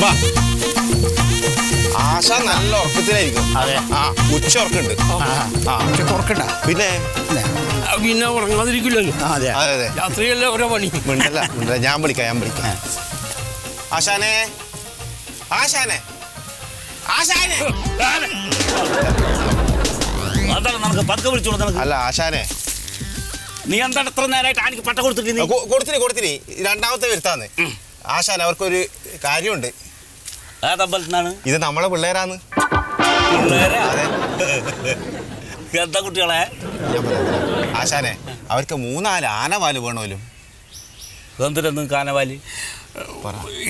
വാ. ആശ നല്ല ഉറക്കത്തിലായിരിക്കും. ആ ഉച്ച ഉറക്കുണ്ട്. ഉറക്കണ്ട പിന്നെ പിന്നെ ഉറങ്ങാതിരിക്കില്ലല്ലോ. അതെ അതെ രാത്രിയല്ലേ ഓരോ പണി. മിണ്ടല്ല ഞാൻ വിളിക്കാം. ആശാനെ ആശാനെ ആശാനെ. അല്ല ആശാനെ, നീ എന്താണ് എത്ര നേരമായിട്ട് എനിക്ക് പട്ട കൊടുത്തിനി രണ്ടാമത്തെ വരുത്താന്ന്. ആശാൻ അവർക്കൊരു കാര്യമുണ്ട്. ഏതമ്പലത്തിനാണ് ഇത് നമ്മളെ പിള്ളേരാന്ന്. എന്താ കുട്ടികളെ? ആശാനെ, അവർക്ക് 3-4 ആനവാല് വേണമല്ലോ. എന്തിനാ നിങ്ങൾക്ക് ആനവാലി?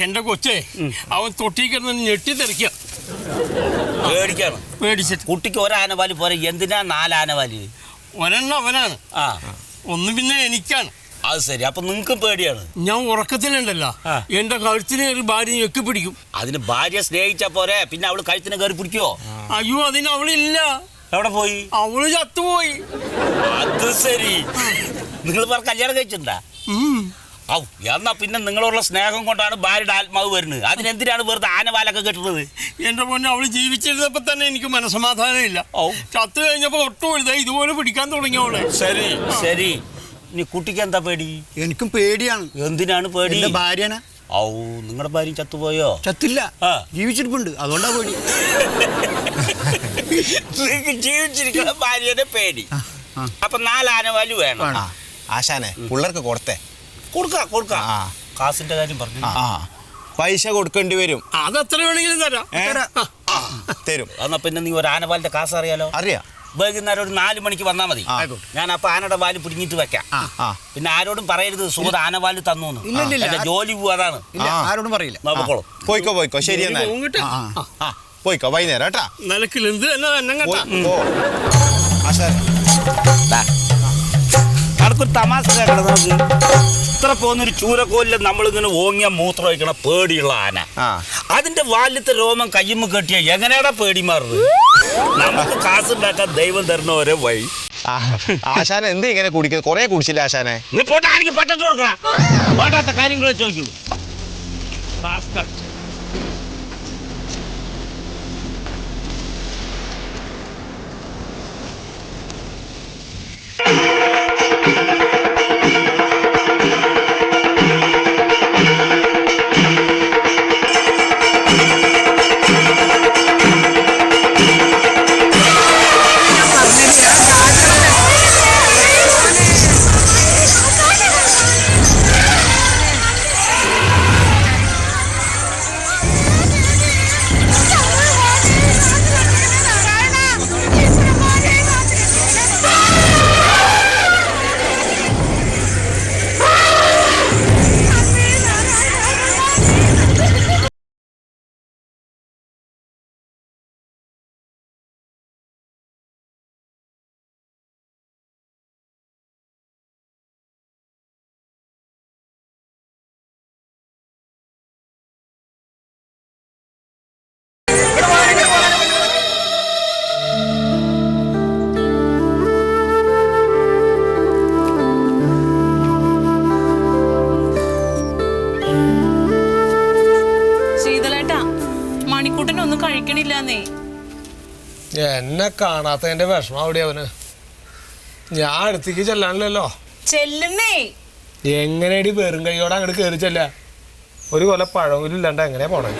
എന്റെ കൊച്ചേ അവൻ തൊട്ടിക്കിടന്ന് ഞെട്ടിത്തെറിക്കുക. പേടിച്ചിട്ട് കുട്ടിക്ക് ഒരാനവാലി പോരെ, എന്തിനാ 4 ആനവാലി? ഒരെണ്ണം അവനാണ്, ഒന്ന് പിന്നെ എനിക്കാണ്. അത് ശരി, അപ്പൊ നിങ്ങൾക്കും പേടിയാണ്. ഞാൻ ഉറക്കത്തിലുണ്ടല്ലോ, എന്റെ കഴുത്തിന് ഒരു ഭാര്യ ഞെക്കി പിടിക്കും. അതിന് ഭാര്യ സ്നേഹിച്ചാ പോരെ, പിന്നെ അവള് കഴുത്തിന് കയറി പിടിക്കുവോ? അയ്യോ, അതിന് അവളില്ല. എവിടെ പോയി? അവള് ചത്തുപോയി. അത് ശരി, നിങ്ങൾ പറ കല്യാണം കഴിച്ചിട്ടുണ്ടാ? എന്നാ പിന്നെ നിങ്ങളോടുള്ള സ്നേഹം കൊണ്ടാണ് ഭാര്യയുടെ ആത്മാവ് വരുന്നത്. അതിനെന്തിനാണ് വെറുതെ ആനവാലൊക്കെ കെട്ടുന്നത്? എന്റെ പൊന്നെ, അവള് ജീവിച്ചിരുന്നപ്പോ തന്നെ എനിക്ക് മനസ്സമാധാനം ഇല്ല. ചത്ത് കഴിഞ്ഞപ്പോ ഒട്ടും ഇതാ ഇതുപോലെ പിടിക്കാൻ തുടങ്ങിയോളെ. ശരി ശരി, ഇനി കുട്ടിക്ക് എന്താ പേടി? എനിക്കും പേടിയാണ്. എന്തിനാണ് പേടി? ഭാര്യന. നിങ്ങളുടെ ഭാര്യ ചത്തുപോയോ? ചത്തില്ല, ജീവിച്ചിരിപ്പുണ്ട്, അതുകൊണ്ടാ പേടി. ജീവിച്ചിരിക്കുന്ന ഭാര്യയുടെ പേടി. അപ്പൊ 4 ആനവാലി വേണം. ആശാനെ, പിള്ളേർക്ക് കൊടുക്കാം. കാസിന്റെ കാര്യം പറഞ്ഞു. പൈസ കൊടുക്കേണ്ടി വരും. അതെത്ര വേണമെങ്കിലും തരും. എന്നാ പിന്നെ നീ ഒരു ആനവാലിന്റെ കാസ് അറിയാലോ? അറിയാം. വൈകുന്നേരം ഒരു 4 മണിക്ക് വന്നാൽ മതി. ഞാൻ അപ്പൊ ആനയുടെ വാല് പിടിങ്ങിട്ട് വെക്കാം. പിന്നെ ആരോടും പറയരുത് സുഹൃത്ത് ആനവാല് തന്നു. എന്റെ ജോലി പോവാതാണ്. ആരോടും പറയില്ല. പോയിക്കോ. ശരി എന്നാ പോയിക്കോ. വൈകുന്നേരം കേട്ടാ. നിലക്കിൽ എന്ത് അതൊരു തമാശ കേട്ടോ. നമുക്ക് ഇത്ര പോകുന്നൊരു ചൂരക്കോലില് നമ്മളിങ്ങനെ ഓങ്ങിയ മൂത്രം ഒഴിക്കണ പേടിയുള്ള ആന, അതിന്റെ വാലിലത്തെ രോമം കയ്യുമ്മ കെട്ടിയ എങ്ങനെയാടാ പേടി മാറുന്നത്? നമുക്ക് കാസുണ്ടാക്കാൻ ദൈവം തരുന്ന ഒരേ വഴി. ആശാന എന്ത് ഇങ്ങനെ കുടിക്കുന്നത്? കൊറേ കുടിച്ചില്ല ആശാനെ. നീ പോട്ടെ, എനിക്ക് പറ്റത്ത് കൊടുക്കണം. വേണ്ടാത്ത കാര്യങ്ങളെ ചോദിക്കൂ. മണിക്കൂട്ടനൊന്നും കഴിക്കണില്ലെന്നേ. എന്നെ കാണാത്തതിന്റെ വിഷമം അവിടെ അവന്. ഞാൻ അടുത്തേക്ക് ചെല്ലാനില്ലല്ലോ. ചെല്ലുന്നേ. എങ്ങനെയടി വെറും കൈയോടെ അങ്ങോട്ട് കയറി ചെല്ല? ഒരു കൊല പഴമെങ്കിലും ഇല്ലാണ്ട് എങ്ങനെയാ പോണേ?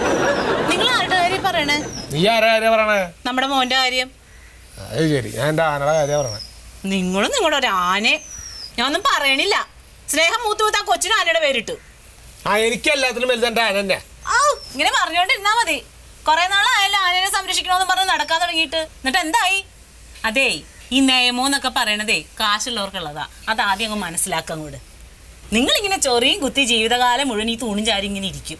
നിങ്ങൾ ആരുടെ കാര്യം പറയണേ? നീ ആരുടെ കാര്യം പറയണേ? നമ്മുടെ മോന്റെ കാര്യം. അത് ശരി, ഞാൻ എന്റെ ആനയുടെ കാര്യം പറയണേ. നിങ്ങളും നിങ്ങളുടെ ഒരു ആനെ. ഞാനൊന്നും പറയണില്ല. സ്നേഹം മൂത്ത കൊച്ചിന് ആനയുടെ പേരിട്ടു. എനിക്ക് എല്ലാത്തിനും വലുത് എന്റെ ആന തന്നെ. ഇങ്ങനെ പറഞ്ഞോണ്ടിരുന്നാ മതി. കൊറേ നാളായാലും ആനനെ സംരക്ഷിക്കണമെന്ന് പറഞ്ഞ് നടക്കാൻ തുടങ്ങിയിട്ട്. എന്നിട്ട് എന്തായി? അതേ, ഈ നിയമം എന്നൊക്കെ പറയണതേ കാശുള്ളവർക്കുള്ളതാ. അത് ആദ്യം അങ്ങ് മനസ്സിലാക്കാൻ കൂടെ. നിങ്ങളിങ്ങനെ ചൊറിയും കുത്തി ജീവിതകാലം മുഴുവൻ ഈ തൂണും ചാരി ഇങ്ങനെ ഇരിക്കും.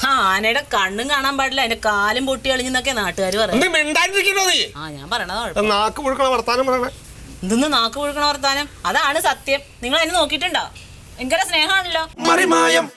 ആനയുടെ കണ്ണും കാണാൻ പാടില്ല, അതിന്റെ കാലും പൊട്ടി കളിഞ്ഞെന്നൊക്കെ നാട്ടുകാർ പറയും. ഞാൻ പറയണത് നാക്ക് പുഴുക്കണ വർത്താനം പറയണേ. എന്തെന്ന് നാക്ക് പുഴുക്കണ വർത്താനം? അതാണ് സത്യം. നിങ്ങൾ അതിന് നോക്കിയിട്ടുണ്ടോ? ഭയങ്കര സ്നേഹമാണല്ലോ. മറിമായം